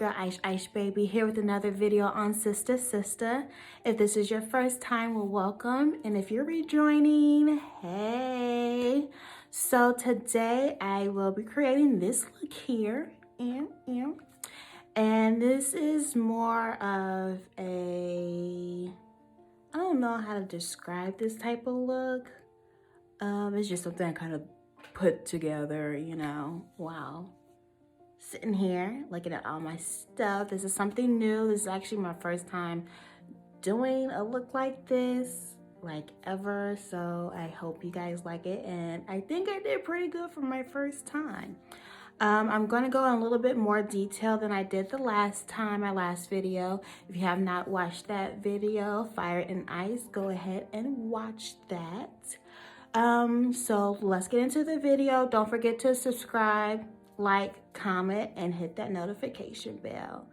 your girl Ice Baby here with another video on Sister Sister. If this is your first time, well, welcome, and if you're rejoining, hey. So today I will be creating this look here, and this is more of a, I don't know how to describe this type of look. It's just something I kind of put together, you know, wow. Sitting here looking at all my stuff. This is something new. This is actually my first time doing a look like this, like ever. So I hope you guys like it, and I think I did pretty good for my first time. I'm going to go in a little bit more detail than I did the last time, my last video. If you have not watched that video, Fire and Ice, go ahead and watch that. So let's get into the video. Don't forget to subscribe, like, comment, and hit that notification bell.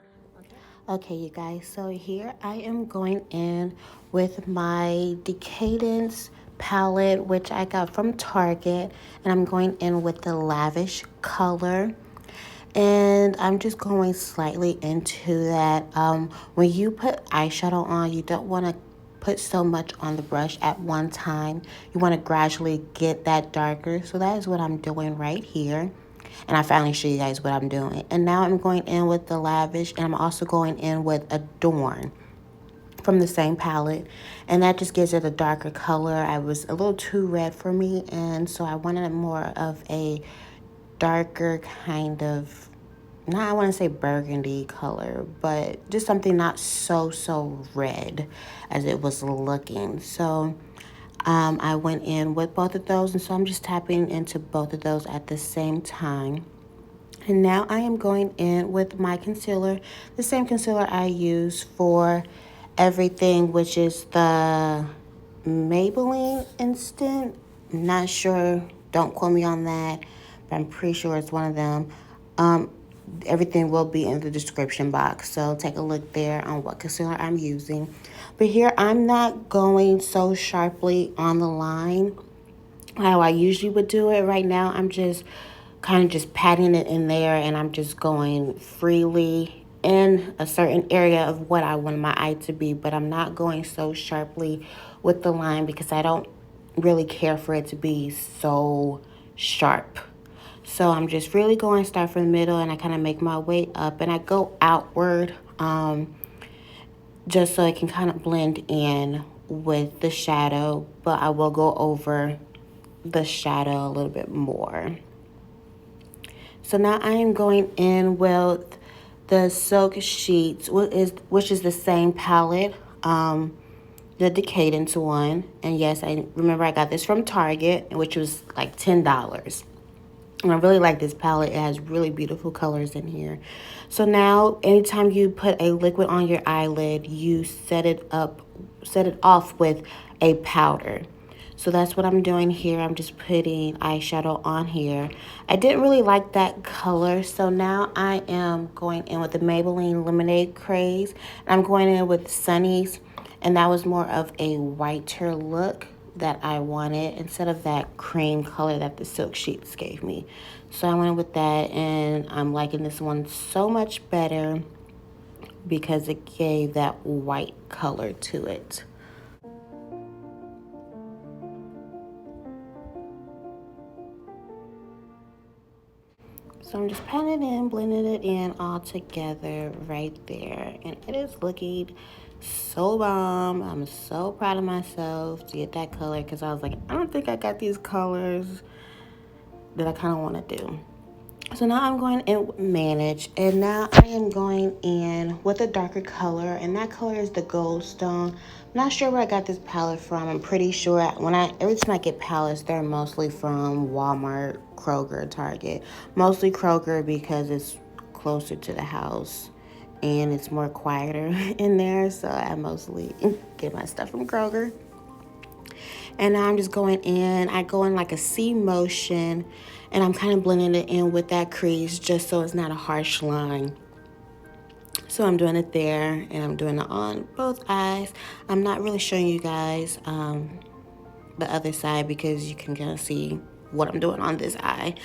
Okay, you guys, so here I am going in with my Decadence palette, which I got from Target, and I'm going in with the Lavish color, and I'm just going slightly into that. When you put eyeshadow on, you don't want to put so much on the brush at one time. You want to gradually get that darker, so that is what I'm doing right here. And I finally show you guys what I'm doing. And now I'm going in with the Lavish, and I'm also going in with Adorn from the same palette. And that just gives it a darker color. I was a little too red for me, and so I wanted more of a darker kind of, not, I want to say burgundy color, but just something not so red as it was looking. So I went in with both of those, and so I'm just tapping into both of those at the same time. And now I am going in with my concealer, the same concealer I use for everything, which is the Maybelline Instant. I'm not sure, don't quote me on that, but I'm pretty sure it's one of them. Everything will be in the description box, so take a look there on what concealer I'm using. But here I'm not going so sharply on the line how I usually would do it. Right now I'm just kind of just patting it in there, and I'm just going freely in a certain area of what I want my eye to be, but I'm not going so sharply with the line because I don't really care for it to be so sharp. So I'm just really going to start from the middle, and I kind of make my way up, and I go outward just so it can kind of blend in with the shadow, but I will go over the shadow a little bit more. So now I am going in with the Silk Sheets, which is the same palette, the Decadence one. And yes, I remember I got this from Target, which was like $10. And I really like this palette. It has really beautiful colors in here. So now, anytime you put a liquid on your eyelid, you set it off with a powder. So that's what I'm doing here. I'm just putting eyeshadow on here. I didn't really like that color, so now I am going in with the Maybelline Lemonade Craze. And I'm going in with Sunnies, and that was more of a whiter look that I wanted instead of that cream color that the Silk Sheets gave me. So I went with that, and I'm liking this one so much better because it gave that white color to it. So I'm just patting it in, blending it in all together right there. And it is looking so bomb. I'm so proud of myself to get that color, because I was like, I don't think I got these colors that I kind of want to do. So now I'm going in with Maanage, and now I am going in with a darker color, and that color is the Gold Stone. I'm not sure where I got this palette from. I'm pretty sure every time I get palettes, they're mostly from Walmart, Kroger, Target. Mostly Kroger because it's closer to the house and it's more quieter in there, so I mostly get my stuff from Kroger. And now I'm just going in. I go in like a C motion, and I'm kind of blending it in with that crease just so it's not a harsh line. So I'm doing it there, and I'm doing it on both eyes. I'm not really showing you guys the other side because you can kind of see what I'm doing on this eye.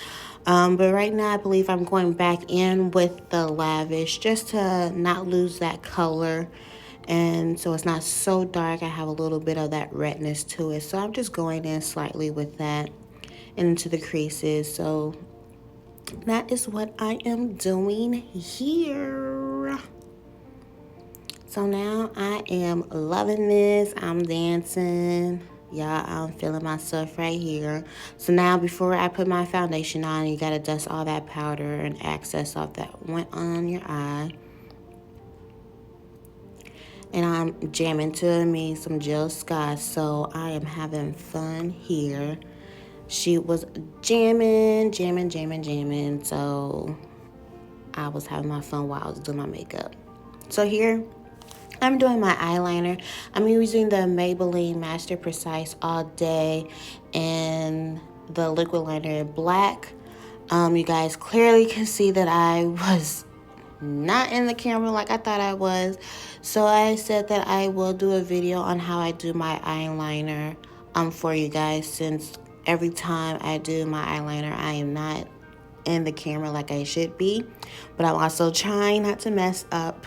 But right now I believe I'm going back in with the Lavish just to not lose that color. And so it's not so dark. I have a little bit of that redness to it. So I'm just going in slightly with that into the creases. So that is what I am doing here. So now I am loving this. I'm dancing. Y'all, I'm feeling myself right here. So now before I put my foundation on, you gotta dust all that powder and excess off that went on your eye. And I'm jamming to me some Jill Scott, so I am having fun here. She was jamming, so I was having my fun while I was doing my makeup. So here, I'm doing my eyeliner. I'm using the Maybelline Master Precise All Day and the liquid liner in black. You guys clearly can see that I was not in the camera like I thought I was. So I said that I will do a video on how I do my eyeliner for you guys, since every time I do my eyeliner I am not in the camera like I should be. But I'm also trying not to mess up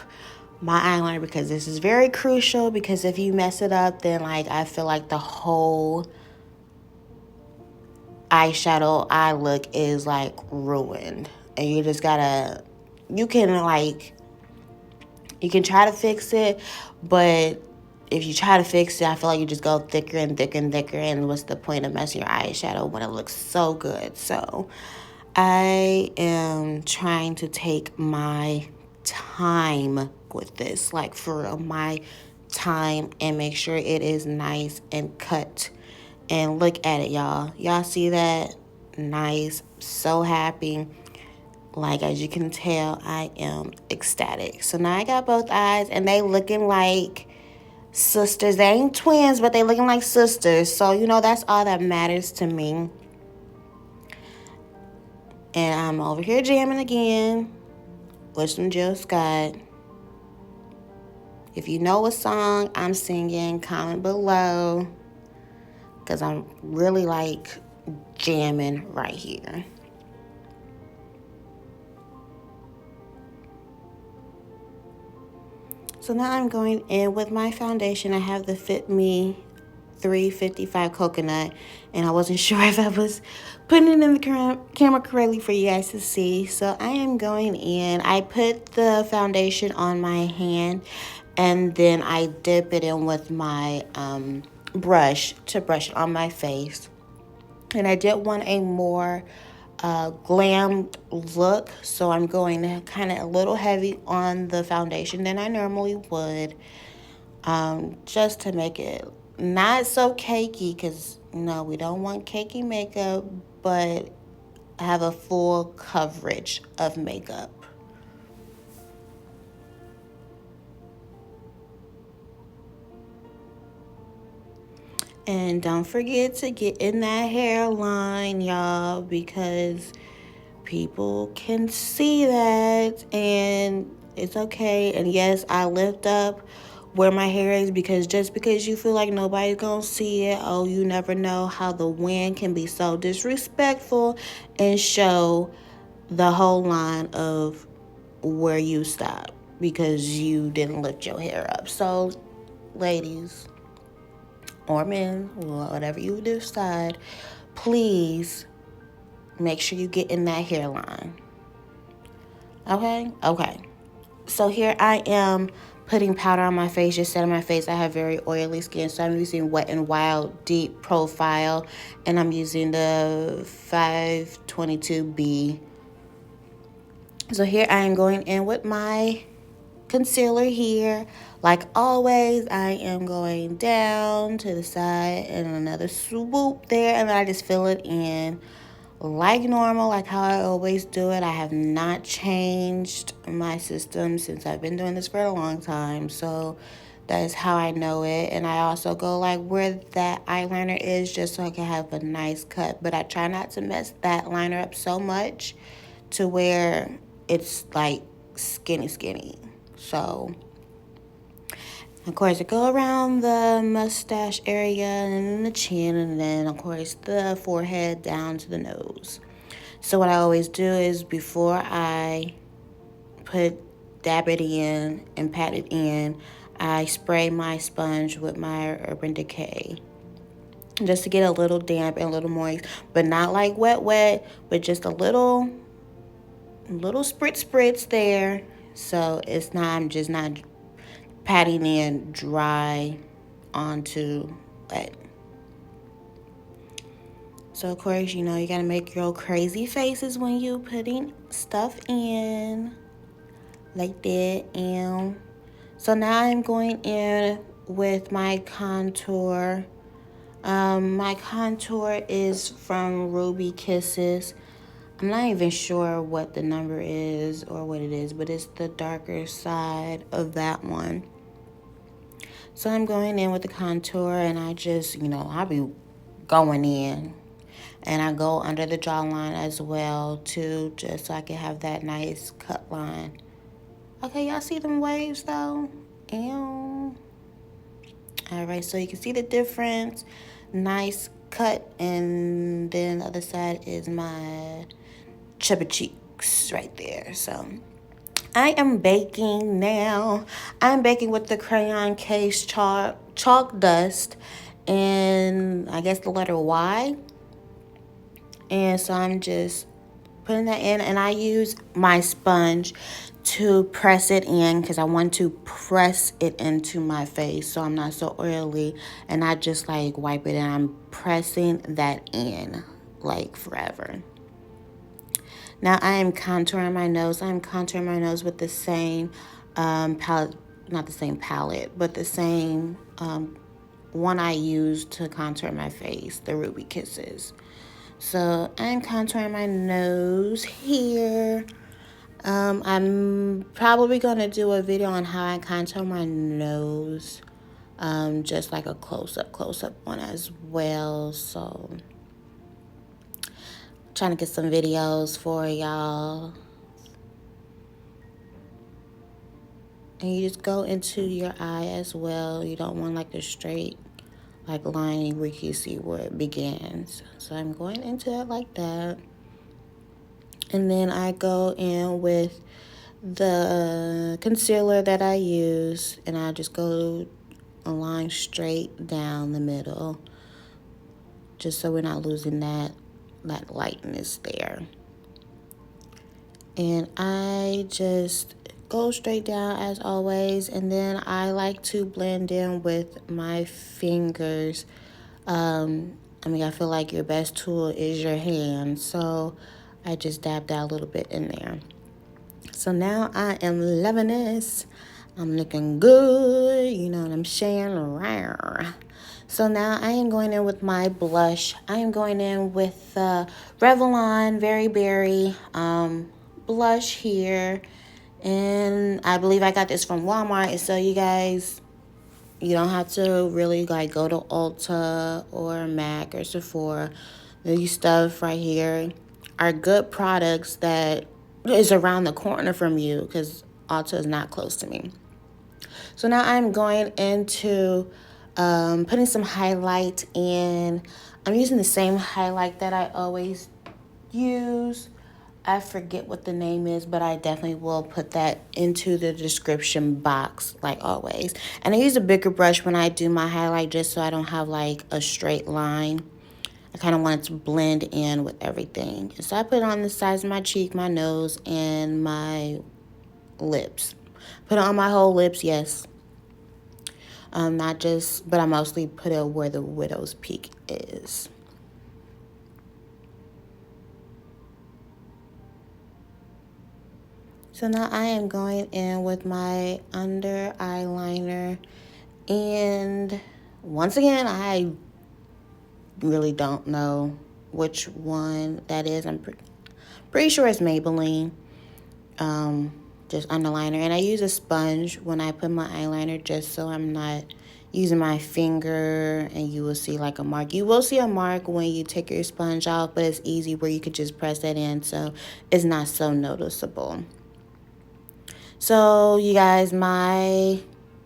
my eyeliner because this is very crucial, because if you mess it up, then like I feel like the whole eyeshadow eye look is like ruined. And you just gotta, you can try to fix it, but if you try to fix it, I feel like you just go thicker and thicker and thicker, and what's the point of messing your eyeshadow when it looks so good? So I am trying to take my time with this, like for real, my time, and make sure it is nice and cut. And look at it, y'all. Y'all see that? Nice. So happy. Like, as you can tell, I am ecstatic. So now I got both eyes, and they looking like sisters. They ain't twins, but they looking like sisters. So, you know, that's all that matters to me. And I'm over here jamming again with some Jill Scott. If you know what song I'm singing, comment below, because I'm really like jamming right here. So now I'm going in with my foundation. I have the Fit Me 355 Coconut, and I wasn't sure if I was putting it in the camera correctly for you guys to see. So I am going in. I put the foundation on my hand, and then I dip it in with my brush to brush it on my face. And I did want a more glam look, so I'm going to kind of a little heavy on the foundation than I normally would, just to make it not so cakey, because no, we don't want cakey makeup, but have a full coverage of makeup. And don't forget to get in that hairline, y'all, because people can see that, and it's okay. And yes, I lift up where my hair is, because just because you feel like nobody's gonna see it, oh, you never know how the wind can be so disrespectful and show the whole line of where you stop because you didn't lift your hair up. So ladies or men, whatever you decide, please make sure you get in that hairline. Okay. So here I am putting powder on my face, just setting my face. I have very oily skin, so I'm using Wet n Wild Deep Profile, and I'm using the 522B. So here I am going in with my concealer here. Like always, I am going down to the side and another swoop there, and then I just fill it in like normal, like how I always do it. I have not changed my system since I've been doing this for a long time, so that is how I know it. And I also go like where that eyeliner is, just so I can have a nice cut, but I try not to mess that liner up so much to where it's like skinny. So of course I go around the mustache area and the chin, and then of course the forehead down to the nose. So what I always do is before I dab it in and pat it in, I spray my sponge with my Urban Decay just to get a little damp and a little moist, but not like wet, but just a little spritz there. So it's not, I'm just not patting in dry onto wet. So of course, you know, you gotta make your crazy faces when you putting stuff in like that. And so now I'm going in with my contour. My contour is from Ruby Kisses. I'm not even sure what the number is or what it is, but it's the darker side of that one. So I'm going in with the contour, and I just, you know, I'll be going in. And I go under the jawline as well, too, just so I can have that nice cut line. Okay, y'all see them waves, though? Ew. All right, so you can see the difference. Nice cut, and then the other side is my chubby cheeks right there. So I am baking now. I'm baking with the Crayon Case chalk dust, and I guess the letter Y. And so I'm just putting that in, and I use my sponge to press it in because I want to press it into my face so I'm not so oily, and I just like wipe it, and I'm pressing that in like forever. Now I am contouring my nose. I'm contouring my nose with the same palette, not the same palette, but the same one I use to contour my face, the Ruby Kisses. So I'm contouring my nose here. I'm probably going to do a video on how I contour my nose. Just like a close-up one as well. So trying to get some videos for y'all. And you just go into your eye as well. You don't want like a straight like line where you can see where it begins. So I'm going into it like that. And then I go in with the concealer that I use, and I just go a line straight down the middle, just so we're not losing that lightness there. And I just go straight down as always, and then I like to blend in with my fingers. I mean, I feel like your best tool is your hand, so I just dab that a little bit in there. So now I am loving this. I'm looking good, you know what I'm saying? So now I am going in with my blush. I am going in with Revlon Very Berry blush here. And I believe I got this from Walmart. So you guys, you don't have to really like go to Ulta or MAC or Sephora. These stuff right here are good products that is around the corner from you because Ulta is not close to me. So now I'm going into putting some highlight in. I'm using the same highlight that I always use. I forget what the name is, but I definitely will put that into the description box like always. And I use a bigger brush when I do my highlight just so I don't have like a straight line. I kind of want it to blend in with everything. So I put it on the sides of my cheek, my nose, and my lips. Put it on my whole lips, yes. Not just, but I mostly put it where the widow's peak is. So now I am going in with my under eyeliner, and once again, I really don't know which one that is. I'm pretty sure it's Maybelline, just underliner. And I use a sponge when I put my eyeliner just so I'm not using my finger and you will see like a mark. You will see a mark when you take your sponge off, but it's easy where you could just press that in so it's not so noticeable. So you guys, my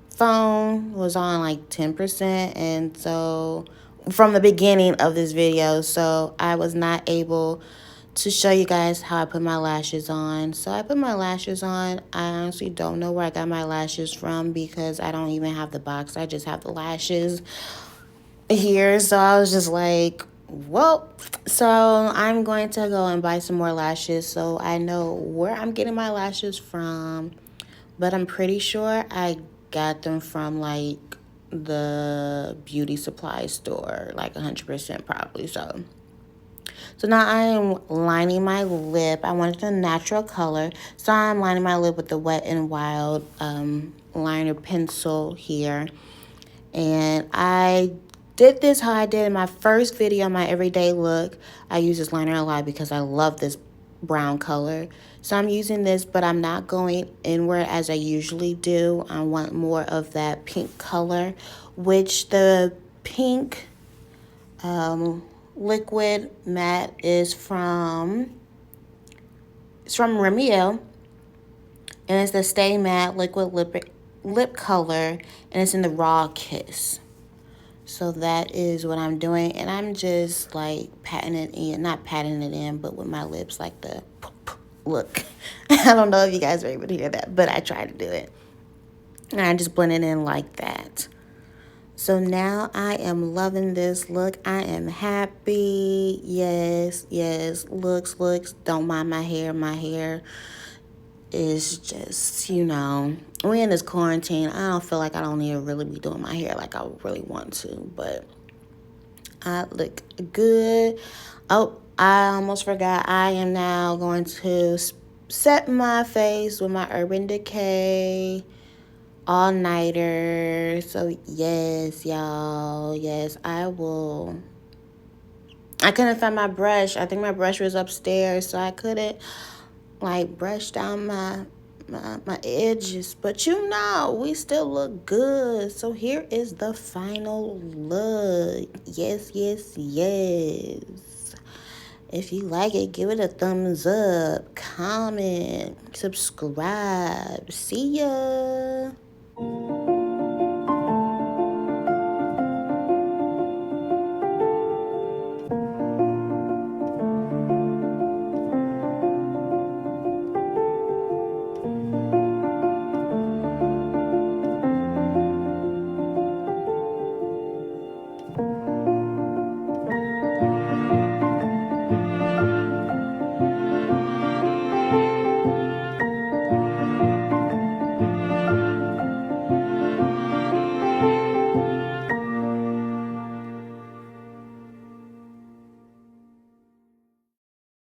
phone was on like 10%, and so from the beginning of this video, so I was not able to show you guys how I put my lashes on. So I put my lashes on. I honestly don't know where I got my lashes from because I don't even have the box. I just have the lashes here. So I was just like, well, so I'm going to go and buy some more lashes so I know where I'm getting my lashes from. But I'm pretty sure I got them from like the beauty supply store, like 100% probably. So now I am lining my lip. I wanted a natural color, so I'm lining my lip with the Wet n Wild liner pencil here. And I did this how I did in my first video, my everyday look. I use this liner a lot because I love this brown color. So I'm using this, but I'm not going inward as I usually do. I want more of that pink color, which the pink liquid matte is from Rimmél, and it's the Stay Matte liquid lip color, and it's in the Raw Kiss. So that is what I'm doing, and I'm just like patting it in, not patting it in, but with my lips like the look. I don't know if you guys were able to hear that, but I tried to do it, and I just blend it in like that. So now I am loving this look. I am happy. Yes, yes. Looks. Don't mind my hair. My hair is just, we're in this quarantine. I don't feel like I don't need to really be doing my hair like I really want to. But I look good. Oh, I almost forgot. I am now going to set my face with my Urban Decay all-nighter. So yes, y'all, yes, I will. I couldn't find my brush. I think my brush was upstairs, so I couldn't like brush down my edges. But we still look good. So here is the final look. Yes, yes, yes. If you like it, give it a thumbs up, comment, subscribe. See ya.